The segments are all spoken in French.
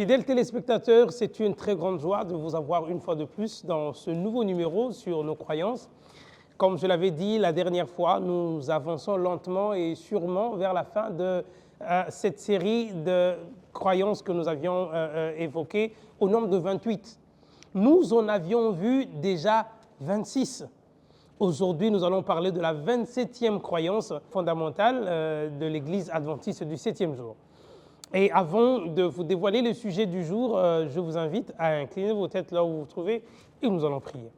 Fidèles téléspectateurs, c'est une très grande joie de vous avoir une fois de plus dans ce nouveau numéro sur nos croyances. Comme je l'avais dit la dernière fois, nous avançons lentement et sûrement vers la fin de cette série de croyances que nous avions évoquées au nombre de 28. Nous en avions vu déjà 26. Aujourd'hui, nous allons parler de la 27e croyance fondamentale de l'Église adventiste du 7e jour. Et avant de vous dévoiler le sujet du jour, je vous invite à incliner vos têtes là où vous vous trouvez et nous allons prier.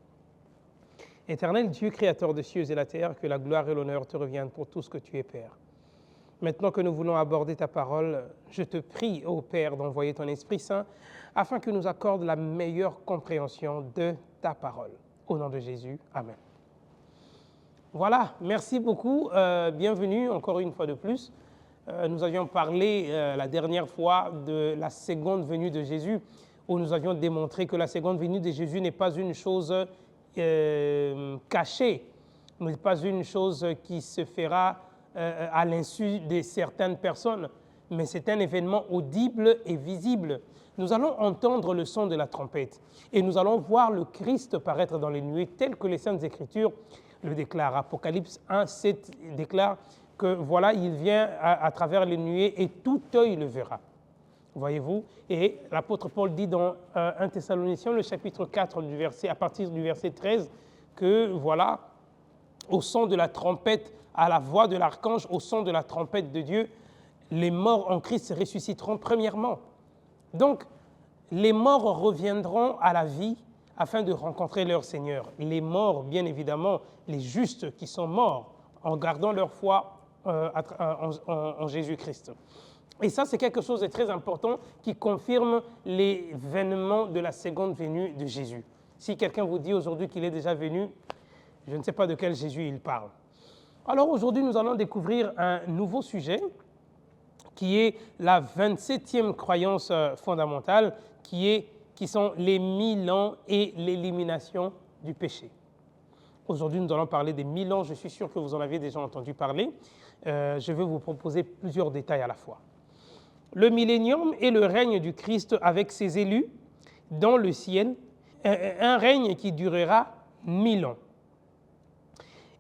Éternel Dieu, créateur des cieux et la terre, que la gloire et l'honneur te reviennent pour tout ce que tu es, Père. Maintenant que nous voulons aborder ta parole, je te prie, ô Père, d'envoyer ton Esprit Saint afin que nous accorde la meilleure compréhension de ta parole. Au nom de Jésus, Amen. Voilà, merci beaucoup. Bienvenue encore une fois de plus. Nous avions parlé la dernière fois de la seconde venue de Jésus, où nous avions démontré que la seconde venue de Jésus n'est pas une chose cachée, n'est pas une chose qui se fera à l'insu de certaines personnes, mais c'est un événement audible et visible. Nous allons entendre le son de la trompette et nous allons voir le Christ paraître dans les nuées tel que les Saintes Écritures le déclarent. Apocalypse 1, 7 déclare que voilà, il vient à travers les nuées et tout œil le verra. Voyez-vous? Et l'apôtre Paul dit dans 1 Thessaloniciens, le chapitre 4, à partir du verset 13, que voilà, au son de la trompette, à la voix de l'archange, au son de la trompette de Dieu, les morts en Christ ressusciteront premièrement. Donc, les morts reviendront à la vie afin de rencontrer leur Seigneur. Les morts, bien évidemment, les justes qui sont morts en gardant leur foi en Jésus-Christ. Et ça, c'est quelque chose de très important qui confirme l'événement de la seconde venue de Jésus. Si quelqu'un vous dit aujourd'hui qu'il est déjà venu, je ne sais pas de quel Jésus il parle. Alors aujourd'hui, nous allons découvrir un nouveau sujet qui est la 27e croyance fondamentale, qui sont les 1000 ans et l'élimination du péché. Aujourd'hui, nous allons parler des 1000 ans. Je suis sûr que vous en avez déjà entendu parler. Je vais vous proposer plusieurs détails à la fois. Le millénium est le règne du Christ avec ses élus dans le ciel, un règne qui durera 1000 ans.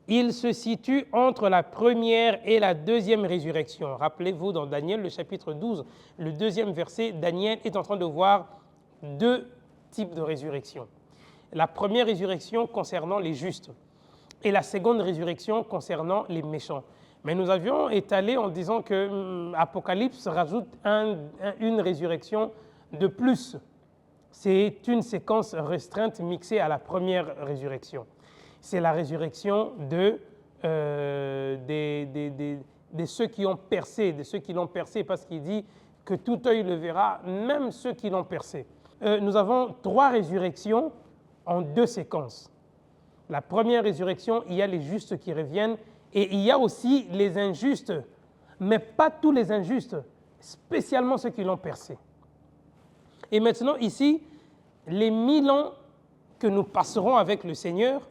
Il se situe entre la première et la deuxième résurrection. Rappelez-vous, dans Daniel, le chapitre 12, le deuxième verset, Daniel est en train de voir deux types de résurrection. La première résurrection concernant les justes et la seconde résurrection concernant les méchants. Mais nous avions étalé en disant que Apocalypse rajoute une résurrection de plus. C'est une séquence restreinte mixée à la première résurrection. C'est la résurrection de ceux qui ont percé, de ceux qui l'ont percé, parce qu'il dit que tout œil le verra, même ceux qui l'ont percé. Nous avons 3 résurrections en 2 séquences. La première résurrection, il y a les justes qui reviennent et il y a aussi les injustes, mais pas tous les injustes, spécialement ceux qui l'ont percé. Et maintenant, ici, les 1000 ans que nous passerons avec le Seigneur,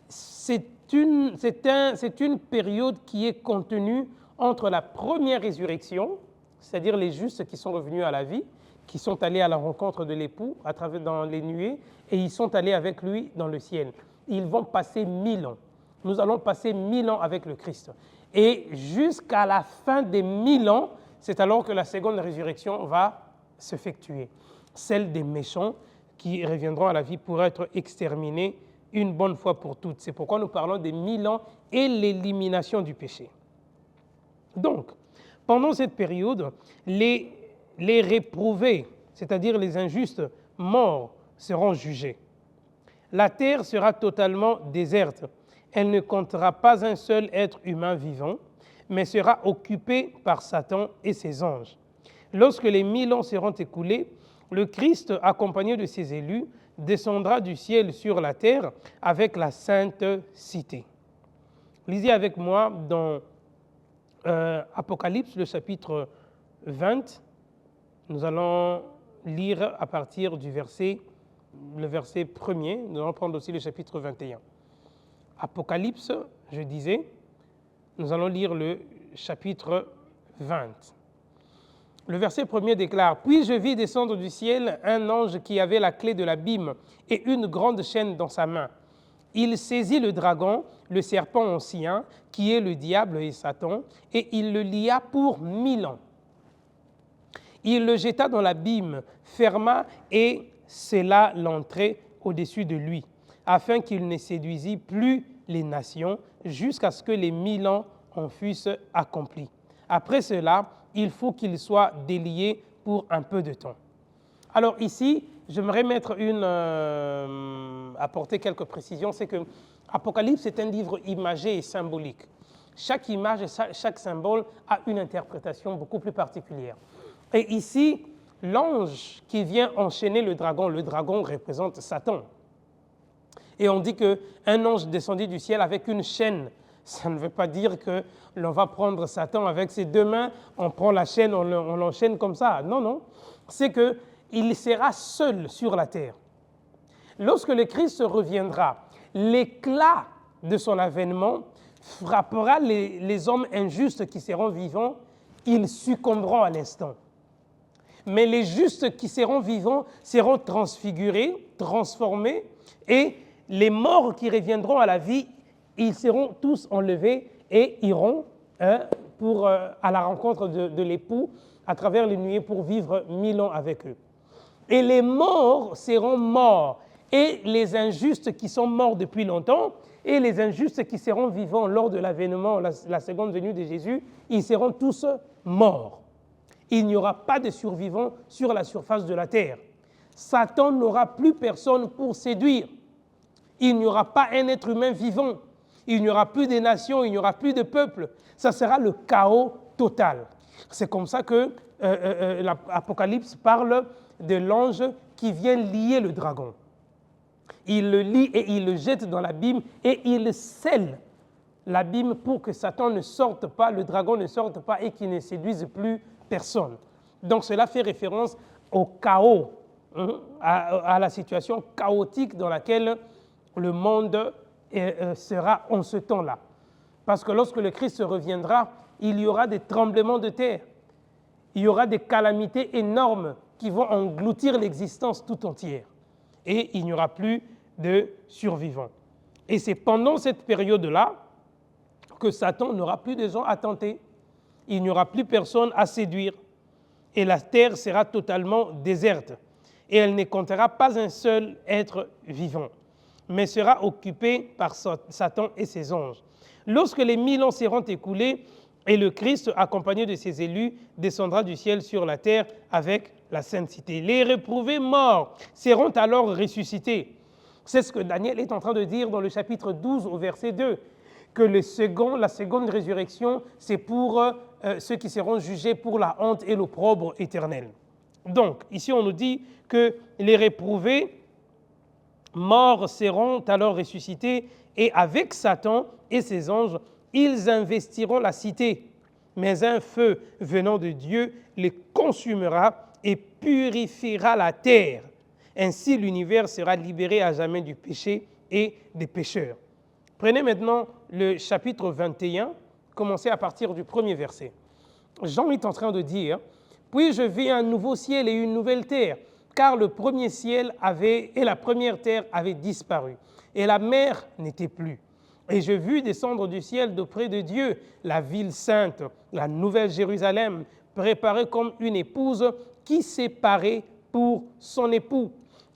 c'est une période qui est contenue entre la première résurrection, c'est-à-dire les justes qui sont revenus à la vie, qui sont allés à la rencontre de l'époux à travers dans les nuées, et ils sont allés avec lui dans le ciel. Ils vont passer 1000 ans. Nous allons passer 1000 ans avec le Christ. Et jusqu'à la fin des 1000 ans, c'est alors que la seconde résurrection va s'effectuer. Celle des méchants qui reviendront à la vie pour être exterminés une bonne fois pour toutes. C'est pourquoi nous parlons des 1000 ans et l'élimination du péché. Donc, pendant cette période, les réprouvés, c'est-à-dire les injustes morts, seront jugés. La terre sera totalement déserte. Elle ne comptera pas un seul être humain vivant, mais sera occupée par Satan et ses anges. Lorsque les 1000 ans seront écoulés, le Christ, accompagné de ses élus, descendra du ciel sur la terre avec la sainte cité. Lisez avec moi dans Apocalypse, le chapitre 20. Nous allons lire à partir du verset 1er. Nous allons prendre aussi le chapitre 21. Apocalypse, je disais, nous allons lire le chapitre 20. Le verset 1er déclare « Puis je vis descendre du ciel un ange qui avait la clé de l'abîme et une grande chaîne dans sa main. Il saisit le dragon, le serpent ancien, qui est le diable et Satan, et il le lia pour 1000 ans. Il le jeta dans l'abîme, ferma et scella l'entrée au-dessus de lui, afin qu'il ne séduisît plus les nations, jusqu'à ce que les 1000 ans en fussent accomplis. Après cela, il faut qu'il soit délié pour un peu de temps. » Alors ici, j'aimerais apporter quelques précisions. C'est que Apocalypse est un livre imagé et symbolique. Chaque image et chaque symbole a une interprétation beaucoup plus particulière. Et ici, l'ange qui vient enchaîner le dragon représente Satan. Et on dit qu'un ange descendit du ciel avec une chaîne. Ça ne veut pas dire que l'on va prendre Satan avec ses deux mains, on prend la chaîne, on l'enchaîne comme ça. Non, non. C'est qu'il sera seul sur la terre. Lorsque le Christ reviendra, l'éclat de son avènement frappera les hommes injustes qui seront vivants, ils succomberont à l'instant. Mais les justes qui seront vivants seront transfigurés, transformés, et les morts qui reviendront à la vie, ils seront tous enlevés et iront à la rencontre de l'époux à travers les nuées pour vivre 1000 ans avec eux. Et les morts seront morts, et les injustes qui sont morts depuis longtemps, et les injustes qui seront vivants lors de l'avènement, la seconde venue de Jésus, ils seront tous morts. Il n'y aura pas de survivants sur la surface de la terre. Satan n'aura plus personne pour séduire. Il n'y aura pas un être humain vivant. Il n'y aura plus de nations, il n'y aura plus de peuples. Ça sera le chaos total. C'est comme ça que l'Apocalypse parle de l'ange qui vient lier le dragon. Il le lie et il le jette dans l'abîme et il scelle l'abîme pour que Satan ne sorte pas, le dragon ne sorte pas et qu'il ne séduise plus personne. Donc cela fait référence au chaos, à la situation chaotique dans laquelle le monde sera en ce temps-là. Parce que lorsque le Christ reviendra, il y aura des tremblements de terre, il y aura des calamités énormes qui vont engloutir l'existence tout entière. Et il n'y aura plus de survivants. Et c'est pendant cette période-là que Satan n'aura plus de gens à tenter. Il n'y aura plus personne à séduire. Et la terre sera totalement déserte. Et elle ne comptera pas un seul être vivant, mais sera occupée par Satan et ses anges. Lorsque les 1000 ans seront écoulés, et le Christ, accompagné de ses élus, descendra du ciel sur la terre avec la Sainte Cité. Les réprouvés morts seront alors ressuscités. C'est ce que Daniel est en train de dire dans le chapitre 12 au verset 2, que la seconde résurrection, c'est pour ceux qui seront jugés pour la honte et l'opprobre éternel. Donc, ici on nous dit que les réprouvés morts seront alors ressuscités et avec Satan et ses anges, ils investiront la cité. Mais un feu venant de Dieu les consumera et purifiera la terre. Ainsi, l'univers sera libéré à jamais du péché et des pécheurs. Prenez maintenant le chapitre 21, commencez à partir du premier verset. Jean est en train de dire « Puis je vis un nouveau ciel et une nouvelle terre, car le premier ciel et la première terre avaient disparu, et la mer n'était plus. Et je vis descendre du ciel d'auprès de Dieu la ville sainte, la nouvelle Jérusalem, préparée comme une épouse qui s'est parée pour son époux.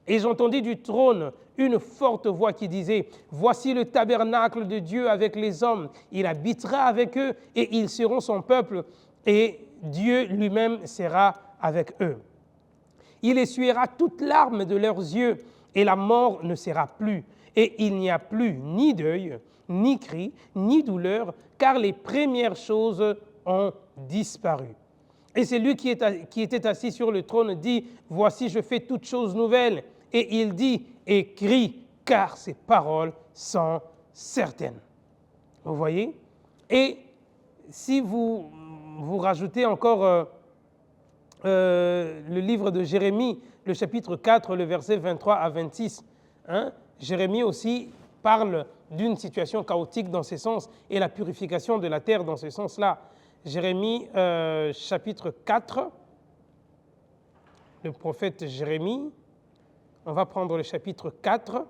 Et j'entendis du trône une forte voix qui disait « Voici le tabernacle de Dieu avec les hommes. Il habitera avec eux et ils seront son peuple et Dieu lui-même sera avec eux. Il essuiera toute larme de leurs yeux et la mort ne sera plus. Et il n'y a plus ni deuil, ni cri, ni douleur, car les premières choses ont disparu. » Et c'est lui qui était assis sur le trône dit « Voici, je fais toutes choses nouvelles. » Et il dit « Écris, car ces paroles sont certaines. » Vous voyez? Et si vous rajoutez encore le livre de Jérémie, le chapitre 4, le verset 23 à 26, Jérémie aussi parle d'une situation chaotique dans ce sens et la purification de la terre dans ce sens-là. Jérémie chapitre 4, le prophète Jérémie. On va prendre le chapitre 4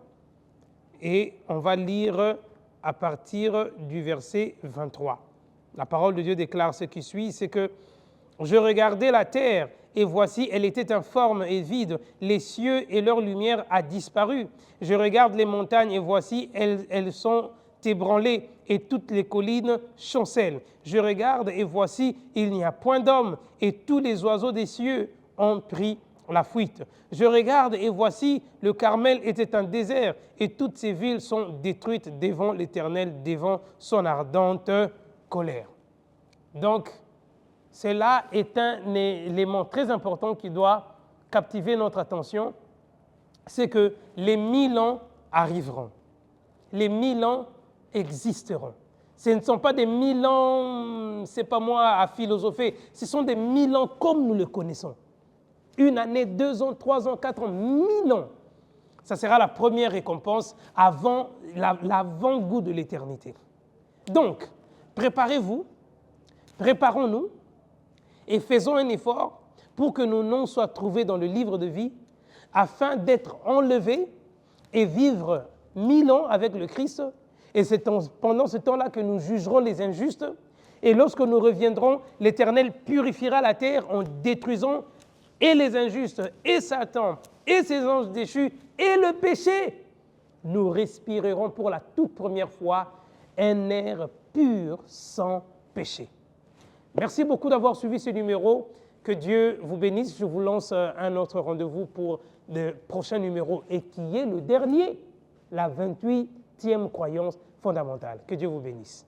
et on va lire à partir du verset 23. La parole de Dieu déclare ce qui suit, c'est que « Je regardais la terre, et voici, elle était informe et vide. Les cieux et leur lumière a disparu. Je regarde les montagnes, et voici, elles sont ébranlées, et toutes les collines chancellent. Je regarde, et voici, il n'y a point d'homme, et tous les oiseaux des cieux ont pris la fuite. Je regarde, et voici, le Carmel était un désert, et toutes ces villes sont détruites devant l'Éternel, devant son ardente colère. » Donc, cela est un élément très important qui doit captiver notre attention, c'est que les 1000 ans arriveront. Les 1000 ans existeront. Ce ne sont pas des 1000 ans, c'est pas moi à philosopher, ce sont des 1000 ans comme nous le connaissons. 1 année, 2 ans, 3 ans, 4 ans, 1000 ans. Ça sera la première récompense avant l'avant-goût de l'éternité. Donc, préparez-vous, préparons-nous, et faisons un effort pour que nos noms soient trouvés dans le livre de vie afin d'être enlevés et vivre 1000 ans avec le Christ. Et c'est pendant ce temps-là que nous jugerons les injustes. Et lorsque nous reviendrons, l'Éternel purifiera la terre en détruisant et les injustes, et Satan, et ses anges déchus, et le péché. Nous respirerons pour la toute première fois un air pur sans péché. Merci beaucoup d'avoir suivi ce numéro. Que Dieu vous bénisse. Je vous lance un autre rendez-vous pour le prochain numéro et qui est le dernier, la 28e croyance fondamentale. Que Dieu vous bénisse.